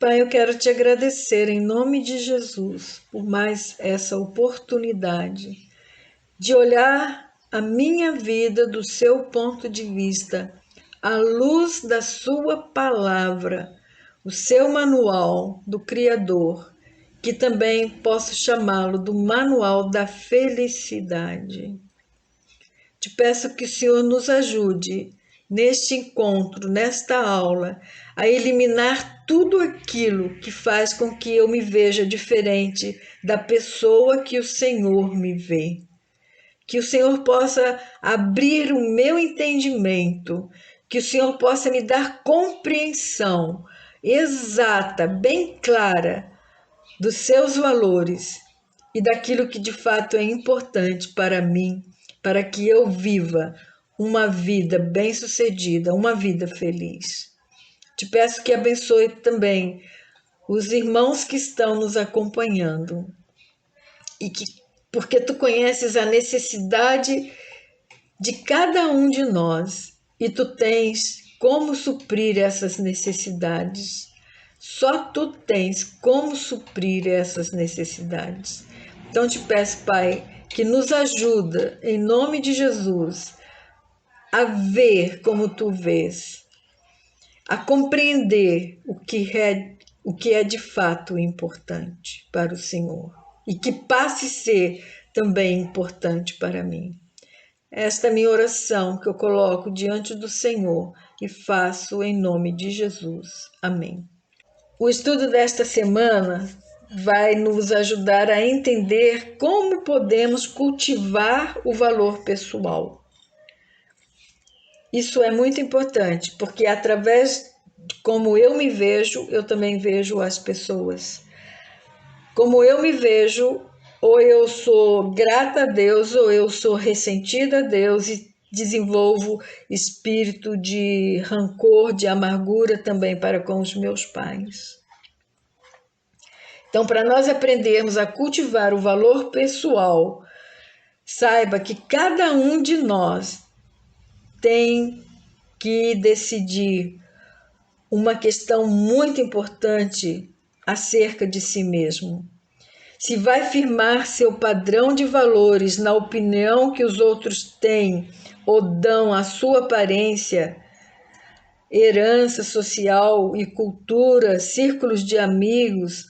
Pai, eu quero te agradecer em nome de Jesus por mais essa oportunidade de olhar a minha vida do seu ponto de vista, à luz da sua palavra, o seu manual do Criador, que também posso chamá-lo do manual da felicidade. Te peço que o Senhor nos ajude neste encontro, nesta aula, a eliminar tudo aquilo que faz com que eu me veja diferente da pessoa que o Senhor me vê. Que o Senhor possa abrir o meu entendimento, que o Senhor possa me dar compreensão exata, bem clara dos seus valores e daquilo que de fato é importante para mim, para que eu viva uma vida bem-sucedida, uma vida feliz. Te peço que abençoe também os irmãos que estão nos acompanhando e que, porque tu conheces a necessidade de cada um de nós e tu tens como suprir essas necessidades. Só tu tens como suprir essas necessidades. Então te peço, Pai, que nos ajuda, em nome de Jesus, a ver como tu vês, a compreender o que é de fato importante para o Senhor e que passe a ser também importante para mim. Esta é a minha oração que eu coloco diante do Senhor e faço em nome de Jesus. Amém. O estudo desta semana vai nos ajudar a entender como podemos cultivar o valor pessoal. Isso é muito importante, porque através de como eu me vejo, eu também vejo as pessoas. Como eu me vejo, ou eu sou grata a Deus, ou eu sou ressentida a Deus e desenvolvo espírito de rancor, de amargura também para com os meus pais. Então, para nós aprendermos a cultivar o valor pessoal, saiba que cada um de nós tem que decidir uma questão muito importante acerca de si mesmo. Se vai firmar seu padrão de valores na opinião que os outros têm ou dão à sua aparência, herança social e cultura, círculos de amigos,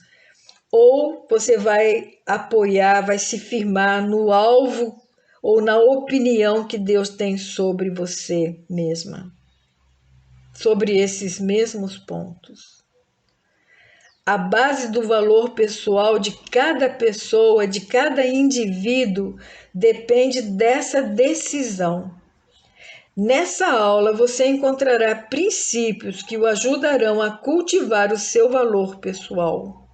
ou você vai apoiar, vai se firmar no alvo ou na opinião que Deus tem sobre você mesma, sobre esses mesmos pontos. A base do valor pessoal de cada pessoa, de cada indivíduo, depende dessa decisão. Nessa aula você encontrará princípios que o ajudarão a cultivar o seu valor pessoal.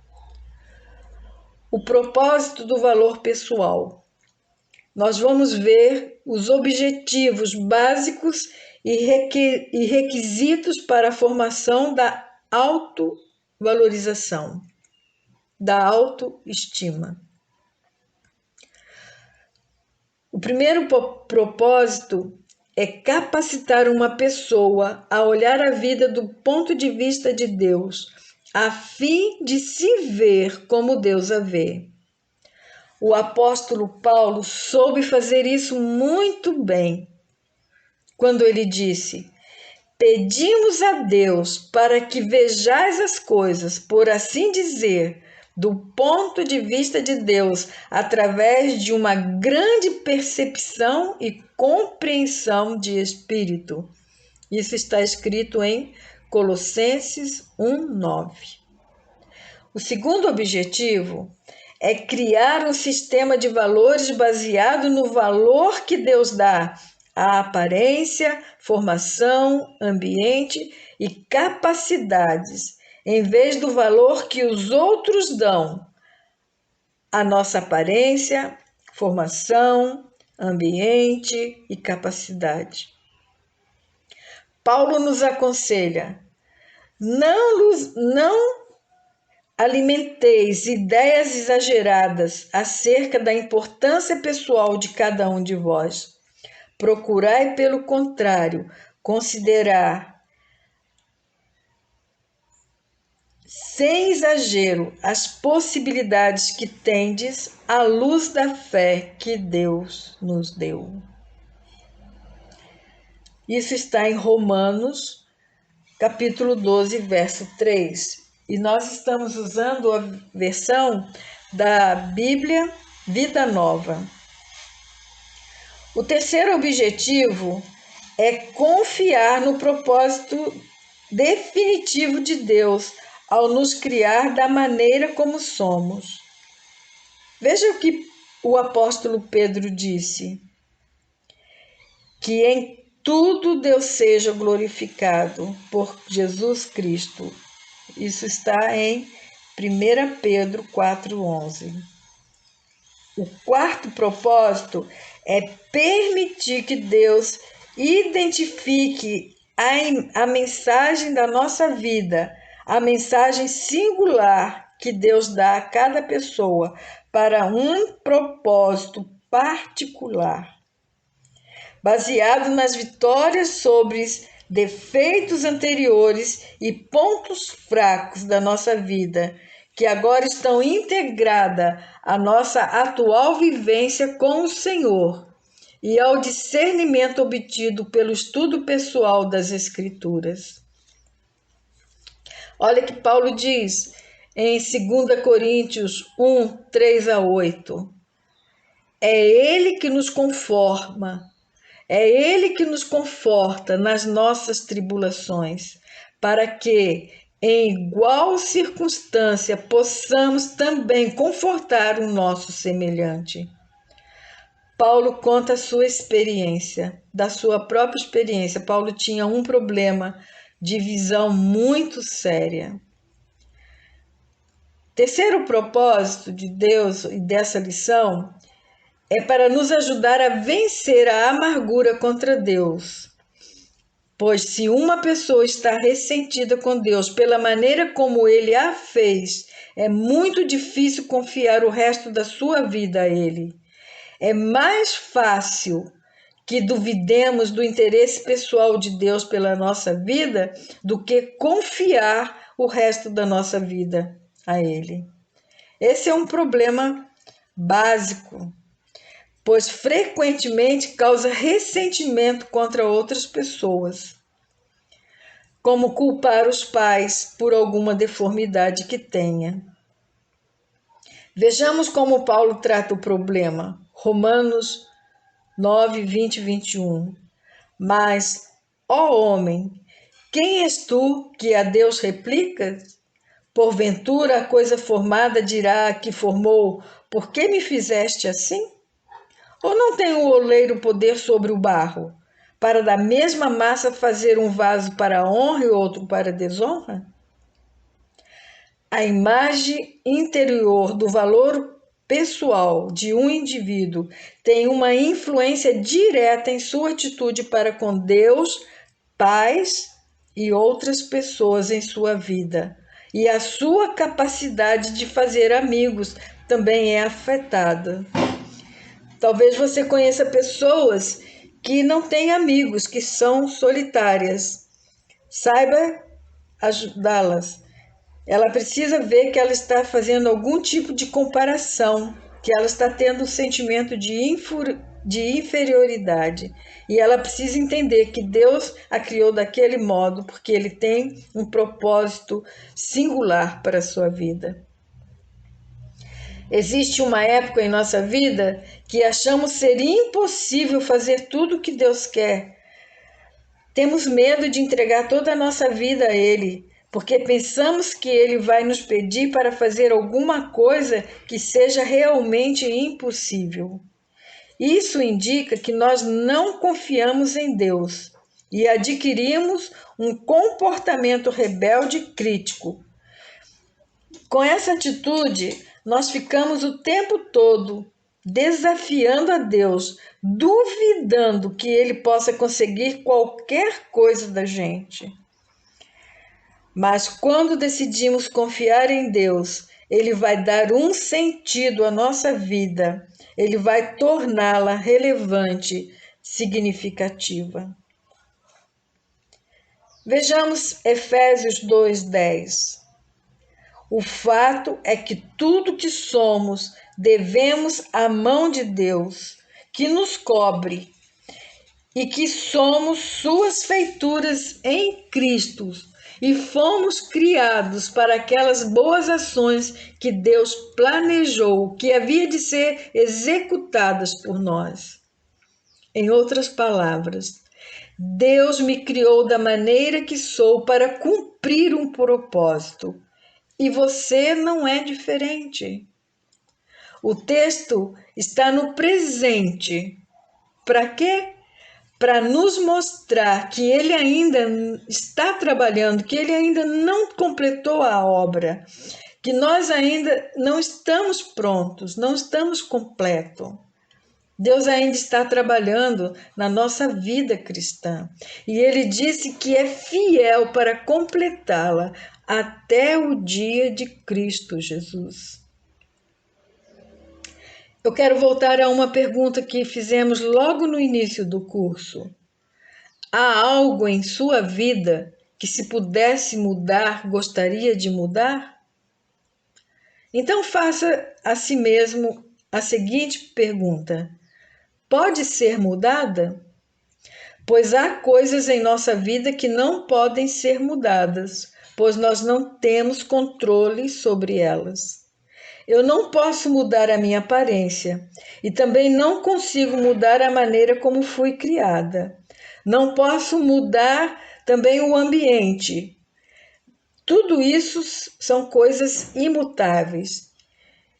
O propósito do valor pessoal. Nós vamos ver os objetivos básicos e requisitos para a formação da autovalorização, da autoestima. O primeiro propósito é capacitar uma pessoa a olhar a vida do ponto de vista de Deus, a fim de se ver como Deus a vê. O apóstolo Paulo soube fazer isso muito bem, quando ele disse: pedimos a Deus para que vejais as coisas, por assim dizer, do ponto de vista de Deus, através de uma grande percepção e compreensão de espírito. Isso está escrito em Colossenses 1:9. O segundo objetivo é criar um sistema de valores baseado no valor que Deus dá à aparência, formação, ambiente e capacidades, em vez do valor que os outros dão à nossa aparência, formação, ambiente e capacidade. Paulo nos aconselha: não alimenteis ideias exageradas acerca da importância pessoal de cada um de vós. Procurai, pelo contrário, considerar sem exagero, as possibilidades que tendes à luz da fé que Deus nos deu. Isso está em Romanos, capítulo 12, verso 3. E nós estamos usando a versão da Bíblia Vida Nova. O terceiro objetivo é confiar no propósito definitivo de Deus ao nos criar da maneira como somos. Veja o que o apóstolo Pedro disse: que em tudo Deus seja glorificado por Jesus Cristo. Isso está em 1 Pedro 4,11. O quarto propósito é permitir que Deus identifique a mensagem da nossa vida, a mensagem singular que Deus dá a cada pessoa para um propósito particular, baseado nas vitórias sobre defeitos anteriores e pontos fracos da nossa vida, que agora estão integradas à nossa atual vivência com o Senhor e ao discernimento obtido pelo estudo pessoal das Escrituras. Olha que Paulo diz em 2 Coríntios 1, 3-8. É Ele que nos conforma, é Ele que nos conforta nas nossas tribulações, para que, em igual circunstância, possamos também confortar o nosso semelhante. Paulo conta a sua experiência, da sua própria experiência. Paulo tinha um problema de visão muito séria. Terceiro propósito de Deus e dessa lição é para nos ajudar a vencer a amargura contra Deus. Pois se uma pessoa está ressentida com Deus pela maneira como Ele a fez, é muito difícil confiar o resto da sua vida a Ele. É mais fácil que duvidemos do interesse pessoal de Deus pela nossa vida do que confiar o resto da nossa vida a Ele. Esse é um problema básico, pois frequentemente causa ressentimento contra outras pessoas, como culpar os pais por alguma deformidade que tenha. Vejamos como Paulo trata o problema. Romanos 9, 20 e 21. Mas, ó homem, quem és tu que a Deus replicas? Porventura a coisa formada dirá que formou, por que me fizeste assim? Ou não tem o oleiro poder sobre o barro, para da mesma massa fazer um vaso para a honra e outro para a desonra? A imagem interior do valor pessoal de um indivíduo tem uma influência direta em sua atitude para com Deus, pais e outras pessoas em sua vida. E a sua capacidade de fazer amigos também é afetada. Talvez você conheça pessoas que não têm amigos, que são solitárias. Saiba ajudá-las. Ela precisa ver que ela está fazendo algum tipo de comparação, que ela está tendo um sentimento de inferioridade. E ela precisa entender que Deus a criou daquele modo, porque Ele tem um propósito singular para a sua vida. Existe uma época em nossa vida que achamos ser impossível fazer tudo o que Deus quer. Temos medo de entregar toda a nossa vida a Ele, porque pensamos que Ele vai nos pedir para fazer alguma coisa que seja realmente impossível. Isso indica que nós não confiamos em Deus e adquirimos um comportamento rebelde e crítico. Com essa atitude, nós ficamos o tempo todo desafiando a Deus, duvidando que Ele possa conseguir qualquer coisa da gente. Mas quando decidimos confiar em Deus, Ele vai dar um sentido à nossa vida, Ele vai torná-la relevante, significativa. Vejamos Efésios 2:10. O fato é que tudo que somos devemos à mão de Deus, que nos cobre, e que somos suas feituras em Cristo e fomos criados para aquelas boas ações que Deus planejou, que havia de ser executadas por nós. Em outras palavras, Deus me criou da maneira que sou para cumprir um propósito, e você não é diferente. O texto está no presente. Para quê? Para nos mostrar que ele ainda está trabalhando, que ele ainda não completou a obra, que nós ainda não estamos prontos, não estamos completos. Deus ainda está trabalhando na nossa vida cristã. E ele disse que é fiel para completá-la até o dia de Cristo Jesus. Eu quero voltar a uma pergunta que fizemos logo no início do curso. Há algo em sua vida que, se pudesse mudar, gostaria de mudar? Então faça a si mesmo a seguinte pergunta: pode ser mudada? Pois há coisas em nossa vida que não podem ser mudadas, pois nós não temos controle sobre elas. Eu não posso mudar a minha aparência e também não consigo mudar a maneira como fui criada. Não posso mudar também o ambiente. Tudo isso são coisas imutáveis.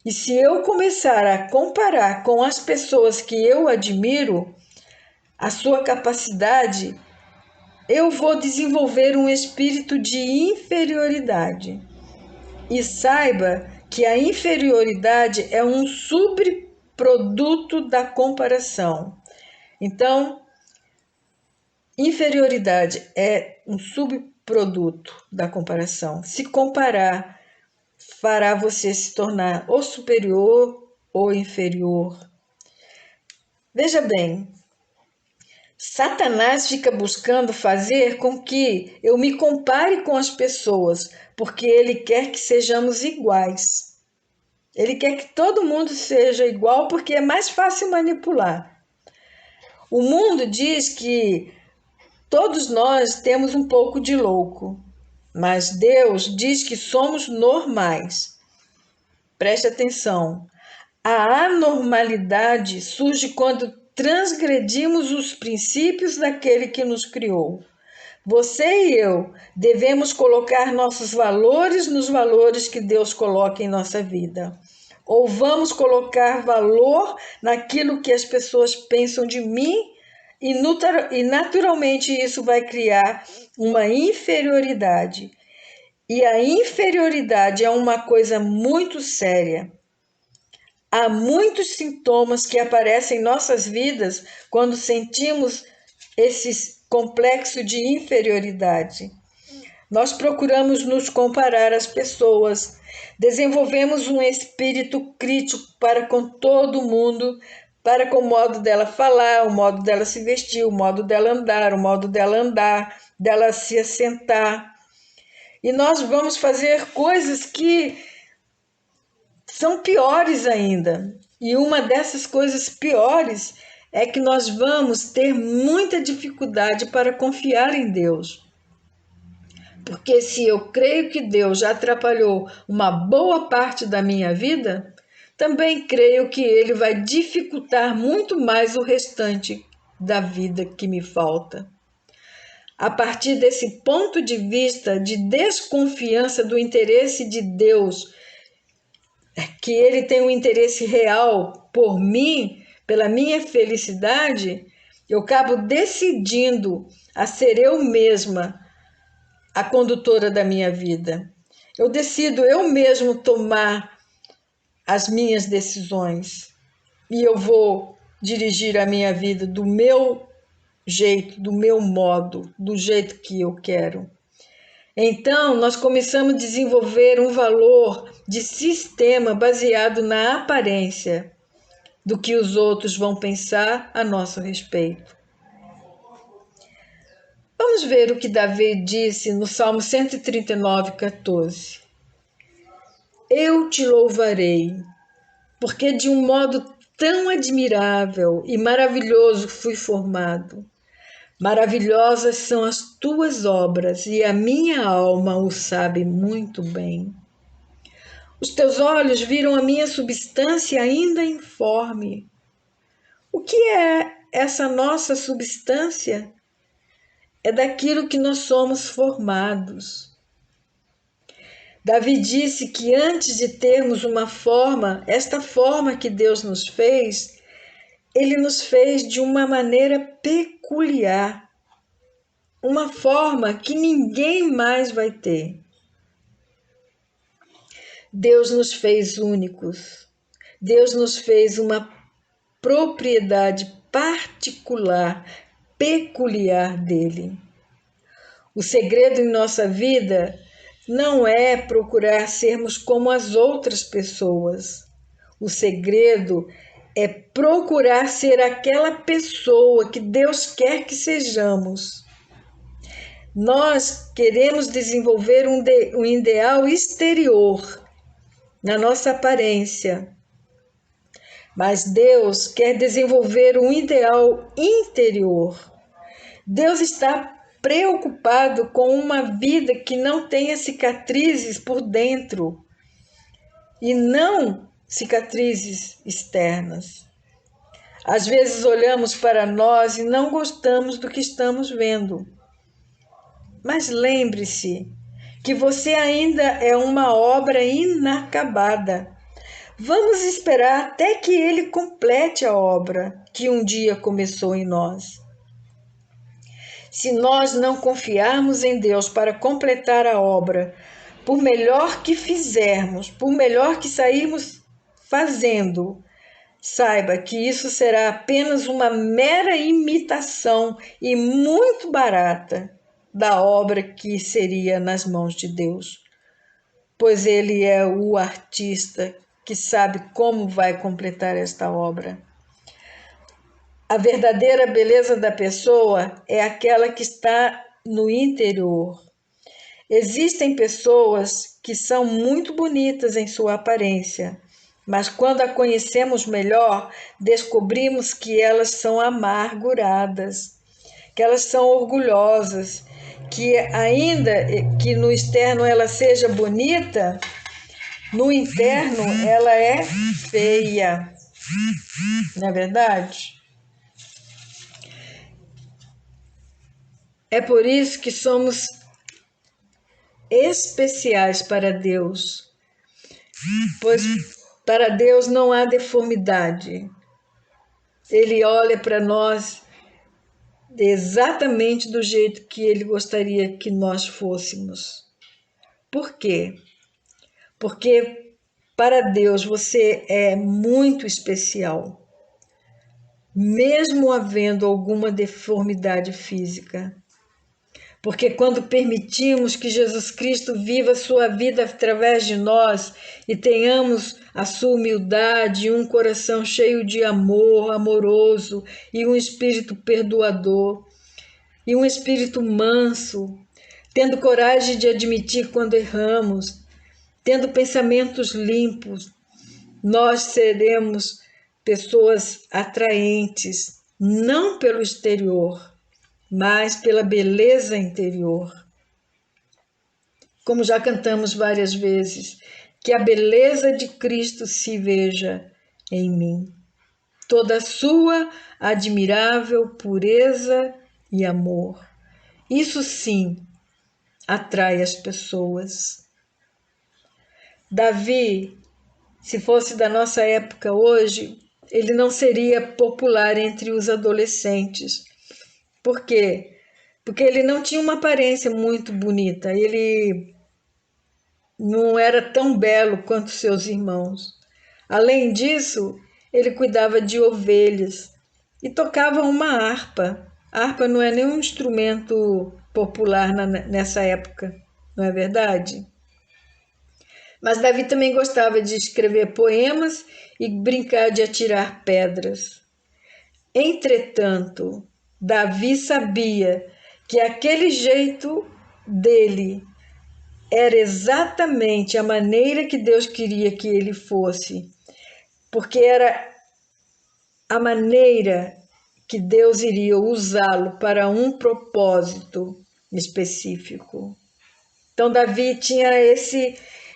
E se eu começar a comparar com as pessoas que eu admiro, a sua capacidade, eu vou desenvolver um espírito de inferioridade. E saiba que a inferioridade é um subproduto da comparação. Então, inferioridade é um subproduto da comparação. Se comparar, fará você se tornar ou superior ou inferior. Veja bem, Satanás fica buscando fazer com que eu me compare com as pessoas, porque ele quer que sejamos iguais. Ele quer que todo mundo seja igual, porque é mais fácil manipular. O mundo diz que todos nós temos um pouco de louco, mas Deus diz que somos normais. Preste atenção. A anormalidade surge quando transgredimos os princípios daquele que nos criou. Você e eu devemos colocar nossos valores nos valores que Deus coloca em nossa vida. Ou vamos colocar valor naquilo que as pessoas pensam de mim e naturalmente isso vai criar uma inferioridade. E a inferioridade é uma coisa muito séria. Há muitos sintomas que aparecem em nossas vidas quando sentimos esse complexo de inferioridade. Nós procuramos nos comparar às pessoas, desenvolvemos um espírito crítico para com todo mundo, para com o modo dela falar, o modo dela se vestir, o modo dela andar, o modo dela andar, dela se assentar. E nós vamos fazer coisas que são piores ainda. E uma dessas coisas piores é que nós vamos ter muita dificuldade para confiar em Deus. Porque se eu creio que Deus já atrapalhou uma boa parte da minha vida, também creio que Ele vai dificultar muito mais o restante da vida que me falta. A partir desse ponto de vista de desconfiança do interesse de Deus, que Ele tem um interesse real por mim, pela minha felicidade, eu acabo decidindo a ser eu mesma a condutora da minha vida. Eu decido eu mesmo tomar as minhas decisões e eu vou dirigir a minha vida do meu jeito, do meu modo, do jeito que eu quero. Então, nós começamos a desenvolver um valor de sistema baseado na aparência do que os outros vão pensar a nosso respeito. Vamos ver o que Davi disse no Salmo 139, 14. eu te louvarei, porque de um modo tão admirável e maravilhoso fui formado. Maravilhosas são as tuas obras, e a minha alma o sabe muito bem. Os teus olhos viram a minha substância ainda informe. O que é essa nossa substância? É daquilo que nós somos formados. Davi disse que antes de termos uma forma, esta forma que Deus nos fez, Ele nos fez de uma maneira peculiar, uma forma que ninguém mais vai ter. Deus nos fez únicos. Deus nos fez uma propriedade particular, peculiar dele. O segredo em nossa vida não é procurar sermos como as outras pessoas. O segredo é procurar ser aquela pessoa que Deus quer que sejamos. Nós queremos desenvolver um ideal exterior na nossa aparência, mas Deus quer desenvolver um ideal interior. Deus está preocupado com uma vida que não tenha cicatrizes por dentro e não cicatrizes externas. Às vezes olhamos para nós e não gostamos do que estamos vendo. Mas lembre-se que você ainda é uma obra inacabada. Vamos esperar até que Ele complete a obra que um dia começou em nós. Se nós não confiarmos em Deus para completar a obra, por melhor que fizermos, por melhor que sairmos fazendo, saiba que isso será apenas uma mera imitação e muito barata da obra que seria nas mãos de Deus, pois Ele é o artista que sabe como vai completar esta obra. A verdadeira beleza da pessoa é aquela que está no interior. Existem pessoas que são muito bonitas em sua aparência, mas quando a conhecemos melhor, descobrimos que elas são amarguradas, que elas são orgulhosas, que ainda que no externo ela seja bonita, no interno ela é feia, não é verdade? É por isso que somos especiais para Deus, pois para Deus não há deformidade. Ele olha para nós exatamente do jeito que Ele gostaria que nós fôssemos. Por quê? Porque para Deus você é muito especial, mesmo havendo alguma deformidade física. Porque quando permitimos que Jesus Cristo viva sua vida através de nós e tenhamos a sua humildade, um coração cheio de amor, amoroso, e um espírito perdoador, e um espírito manso, tendo coragem de admitir quando erramos, tendo pensamentos limpos, nós seremos pessoas atraentes, não pelo exterior, mas pela beleza interior. Como já cantamos várias vezes, que a beleza de Cristo se veja em mim. Toda a sua admirável pureza e amor. Isso sim atrai as pessoas. Davi, se fosse da nossa época hoje, ele não seria popular entre os adolescentes. Por quê? Porque ele não tinha uma aparência muito bonita, ele não era tão belo quanto seus irmãos. Além disso, ele cuidava de ovelhas e tocava uma harpa. A harpa não é nenhum instrumento popular nessa época, não é verdade? Mas Davi também gostava de escrever poemas e brincar de atirar pedras. Entretanto, Davi sabia que aquele jeito dele era exatamente a maneira que Deus queria que ele fosse, porque era a maneira que Deus iria usá-lo para um propósito específico. Então Davi tinha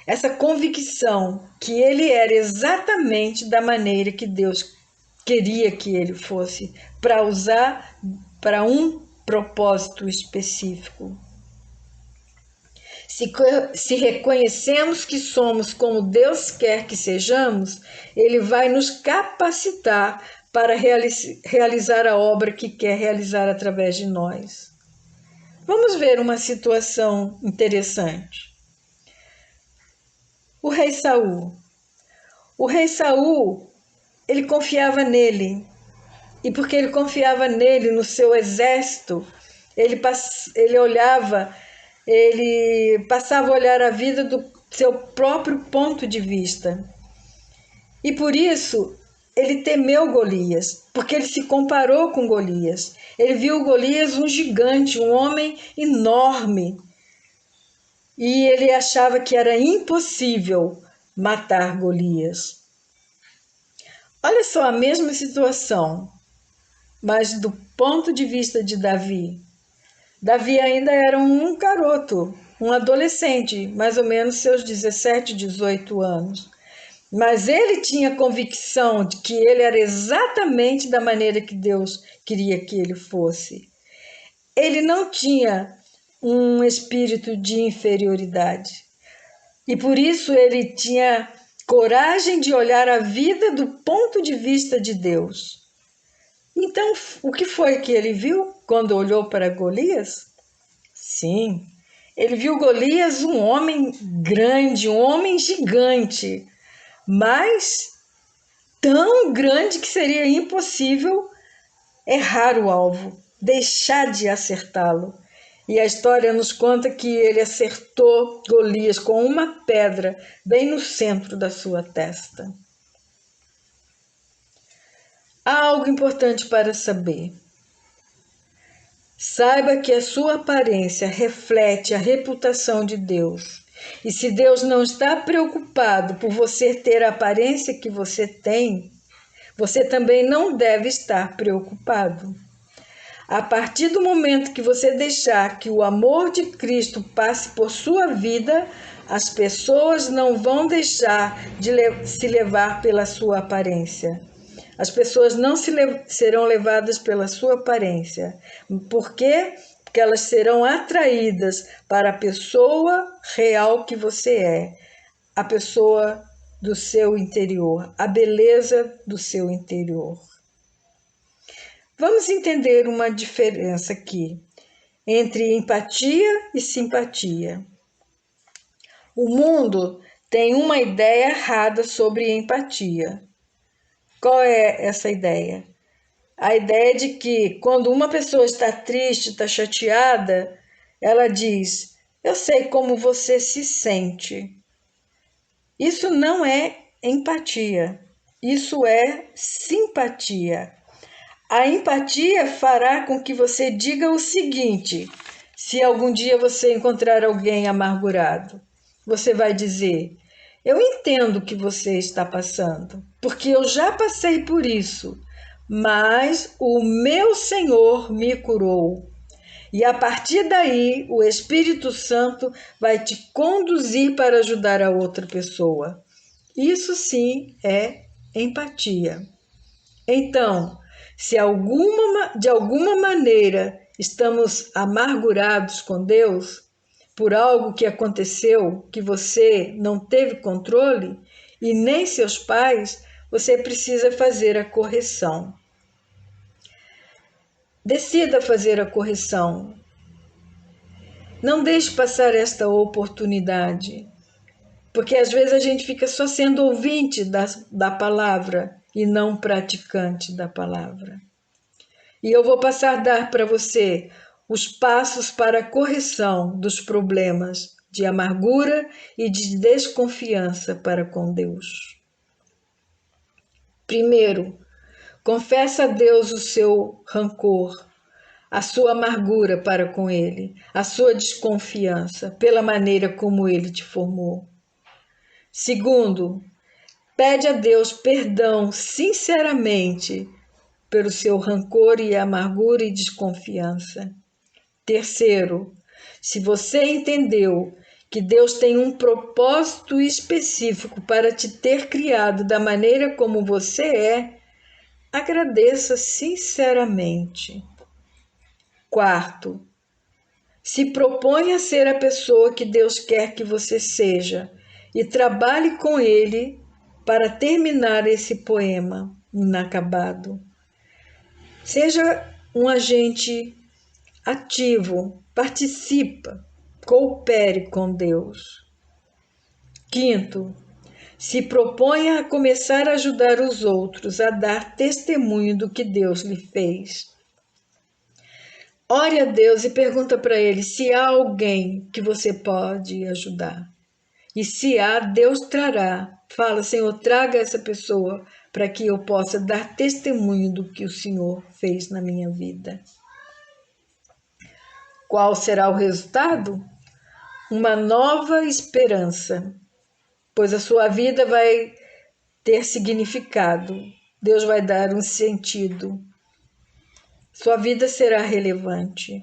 essa convicção que ele era exatamente da maneira que Deus queria que ele fosse, para usar para um propósito específico. Se reconhecemos que somos como Deus quer que sejamos, Ele vai nos capacitar para realizar a obra que quer realizar através de nós. Vamos ver uma situação interessante. O rei Saul. O rei Saul, ele confiava nele. E porque ele confiava nele, no seu exército, ele passava a olhar a vida do seu próprio ponto de vista. E por isso ele temeu Golias, porque ele se comparou com Golias. Ele viu Golias um gigante, um homem enorme. E ele achava que era impossível matar Golias. Olha só a mesma situação, mas do ponto de vista de Davi. Davi ainda era um garoto, um adolescente, mais ou menos seus 17, 18 anos. Mas ele tinha convicção de que ele era exatamente da maneira que Deus queria que ele fosse. Ele não tinha um espírito de inferioridade. E por isso ele tinha coragem de olhar a vida do ponto de vista de Deus. Então, o que foi que ele viu quando olhou para Golias? Sim, ele viu Golias um homem grande, um homem gigante, mas tão grande que seria impossível errar o alvo, deixar de acertá-lo. E a história nos conta que ele acertou Golias com uma pedra bem no centro da sua testa. Há algo importante para saber. Saiba que a sua aparência reflete a reputação de Deus. E se Deus não está preocupado por você ter a aparência que você tem, você também não deve estar preocupado. A partir do momento que você deixar que o amor de Cristo passe por sua vida, as pessoas não vão deixar de se levar pela sua aparência. As pessoas não serão levadas pela sua aparência. Por quê? Porque elas serão atraídas para a pessoa real que você é, a pessoa do seu interior, a beleza do seu interior. Vamos entender uma diferença aqui entre empatia e simpatia. O mundo tem uma ideia errada sobre empatia. Qual é essa ideia? A ideia de que quando uma pessoa está triste, está chateada, ela diz: "Eu sei como você se sente". Isso não é empatia, isso é simpatia. A empatia fará com que você diga o seguinte: se algum dia você encontrar alguém amargurado, você vai dizer: "Eu entendo o que você está passando, porque eu já passei por isso, mas o meu Senhor me curou". E a partir daí, o Espírito Santo vai te conduzir para ajudar a outra pessoa. Isso sim é empatia. Então, se de alguma maneira estamos amargurados com Deus por algo que aconteceu que você não teve controle e nem seus pais, você precisa fazer a correção. Decida fazer a correção. Não deixe passar esta oportunidade, porque às vezes a gente fica só sendo ouvinte da palavra e não praticante da palavra. E eu vou passar a dar para você os passos para a correção dos problemas de amargura e de desconfiança para com Deus. Primeiro, confessa a Deus o seu rancor, a sua amargura para com ele, a sua desconfiança pela maneira como ele te formou. Segundo, pede a Deus perdão sinceramente pelo seu rancor e amargura e desconfiança. Terceiro, se você entendeu que Deus tem um propósito específico para te ter criado da maneira como você é, agradeça sinceramente. Quarto, se proponha a ser a pessoa que Deus quer que você seja e trabalhe com Ele para terminar esse poema inacabado. Seja um agente ativo, participa, coopere com Deus. Quinto, se proponha a começar a ajudar os outros a dar testemunho do que Deus lhe fez. Ore a Deus e pergunta para Ele se há alguém que você pode ajudar. E se há, Deus trará. Fala, Senhor, traga essa pessoa para que eu possa dar testemunho do que o Senhor fez na minha vida. Qual será o resultado? Uma nova esperança, pois a sua vida vai ter significado. Deus vai dar um sentido. Sua vida será relevante.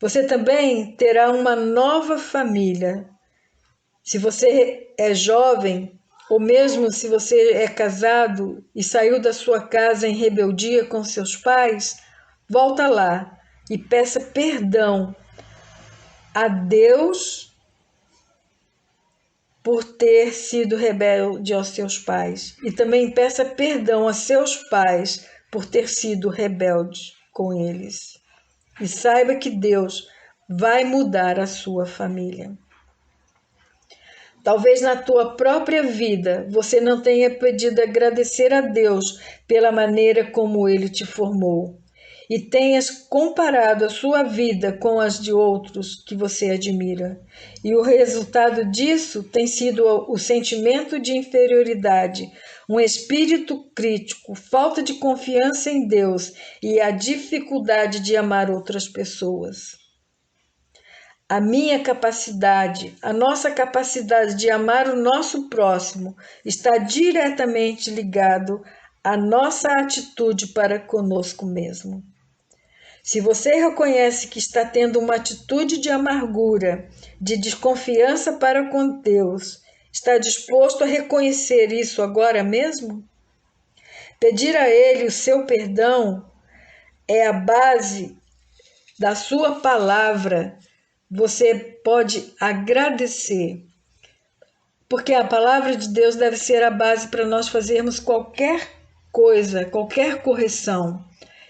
Você também terá uma nova família. Se você é jovem, ou mesmo se você é casado e saiu da sua casa em rebeldia com seus pais, volta lá e peça perdão a Deus por ter sido rebelde aos seus pais. E também peça perdão a seus pais por ter sido rebelde com eles. E saiba que Deus vai mudar a sua família. Talvez na tua própria vida você não tenha pedido agradecer a Deus pela maneira como Ele te formou e tenhas comparado a sua vida com as de outros que você admira. E o resultado disso tem sido o sentimento de inferioridade, um espírito crítico, falta de confiança em Deus e a dificuldade de amar outras pessoas. A minha capacidade, a nossa capacidade de amar o nosso próximo está diretamente ligado à nossa atitude para conosco mesmo. Se você reconhece que está tendo uma atitude de amargura, de desconfiança para com Deus, está disposto a reconhecer isso agora mesmo? Pedir a Ele o seu perdão é a base da sua palavra. Você pode agradecer, porque a palavra de Deus deve ser a base para nós fazermos qualquer coisa, qualquer correção.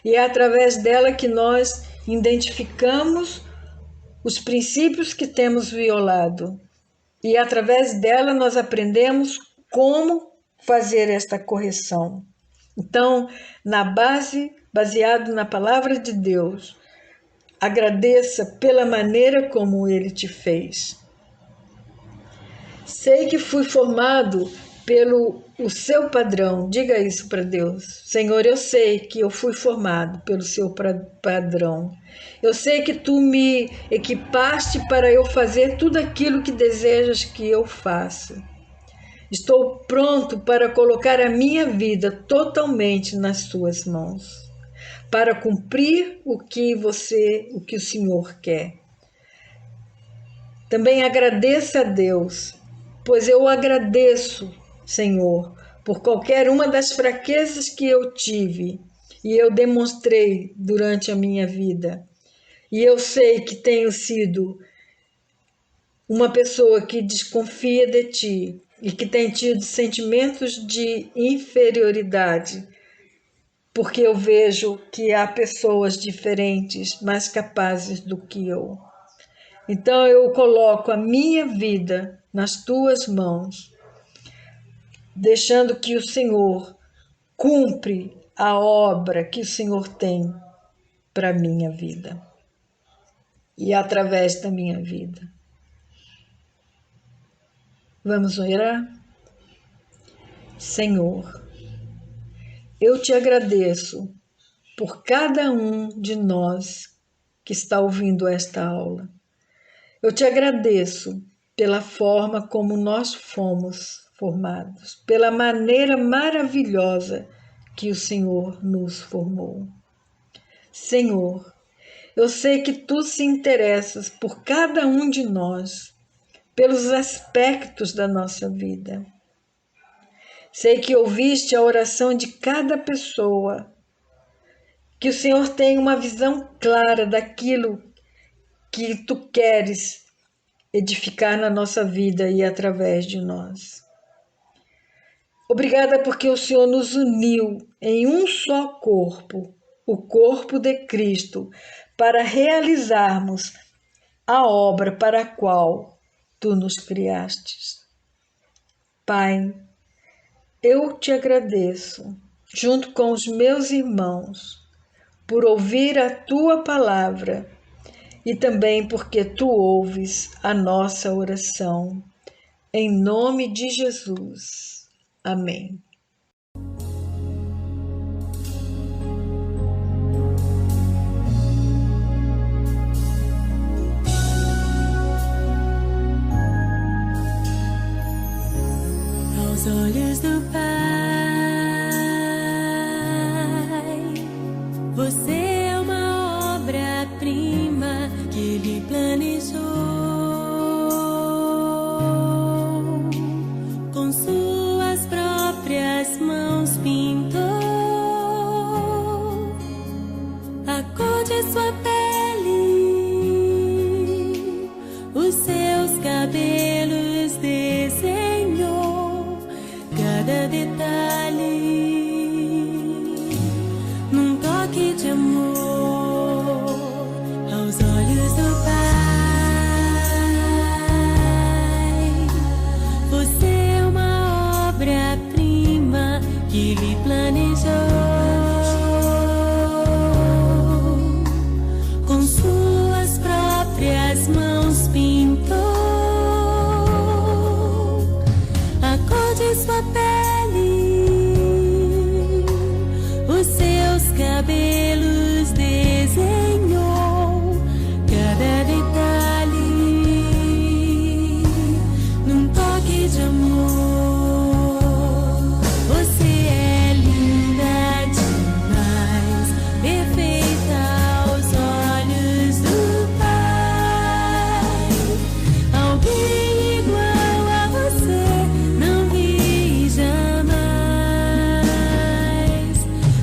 E é através dela que nós identificamos os princípios que temos violado. E através dela nós aprendemos como fazer esta correção. Então, baseado na palavra de Deus, agradeça pela maneira como Ele te fez. Sei que fui formado pelo o seu padrão. Diga isso para Deus. Senhor, eu sei que eu fui formado pelo seu padrão. Eu sei que tu me equipaste para eu fazer tudo aquilo que desejas que eu faça. Estou pronto para colocar a minha vida totalmente nas tuas mãos, para cumprir o que o Senhor quer. Também agradeça a Deus, pois eu agradeço, Senhor, por qualquer uma das fraquezas que eu tive e eu demonstrei durante a minha vida. E eu sei que tenho sido uma pessoa que desconfia de ti e que tem tido sentimentos de inferioridade, porque eu vejo que há pessoas diferentes, mais capazes do que eu. Então eu coloco a minha vida nas tuas mãos, deixando que o Senhor cumpre a obra que o Senhor tem para a minha vida e através da minha vida. Vamos orar? Senhor, eu te agradeço por cada um de nós que está ouvindo esta aula. Eu te agradeço pela forma como nós fomos formados, pela maneira maravilhosa que o Senhor nos formou. Senhor, eu sei que tu se interessas por cada um de nós, pelos aspectos da nossa vida. Sei que ouviste a oração de cada pessoa, que o Senhor tem uma visão clara daquilo que tu queres edificar na nossa vida e através de nós. Obrigada porque o Senhor nos uniu em um só corpo, o corpo de Cristo, para realizarmos a obra para a qual tu nos criastes. Pai, eu te agradeço, junto com os meus irmãos, por ouvir a tua palavra e também porque tu ouves a nossa oração. Em nome de Jesus. Amém. Aos olhos do Pai, você é uma obra-prima que Ele planejou. Com suas próprias mãos pintou a cor de sua pele, os seus cabelos desenhou cada detalhe num toque de amor. Aos olhos do Pai, você é uma obra-prima que Ele planejou. Com suas próprias mãos pintou a cor de sua pele, os seus cabelos desenhou cada detalhe num toque de amor. Você é linda demais, perfeita aos olhos do Pai. Alguém igual a você não vi jamais.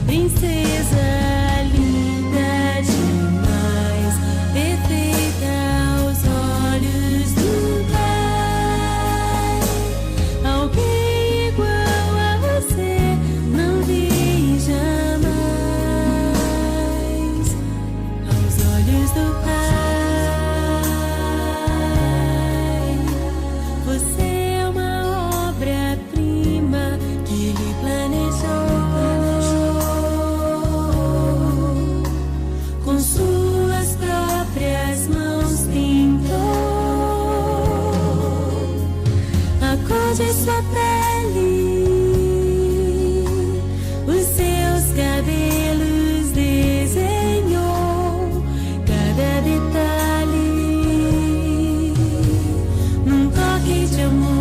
Princesa linda demais, perfeita aos olhos do Pai. Alguém igual a você não vi jamais. Aos olhos do Pai, você é uma obra-prima que Ele planejou. Com suas próprias mãos pintou a cor de sua pele, os seus cabelos desenhou cada detalhe num toque de amor.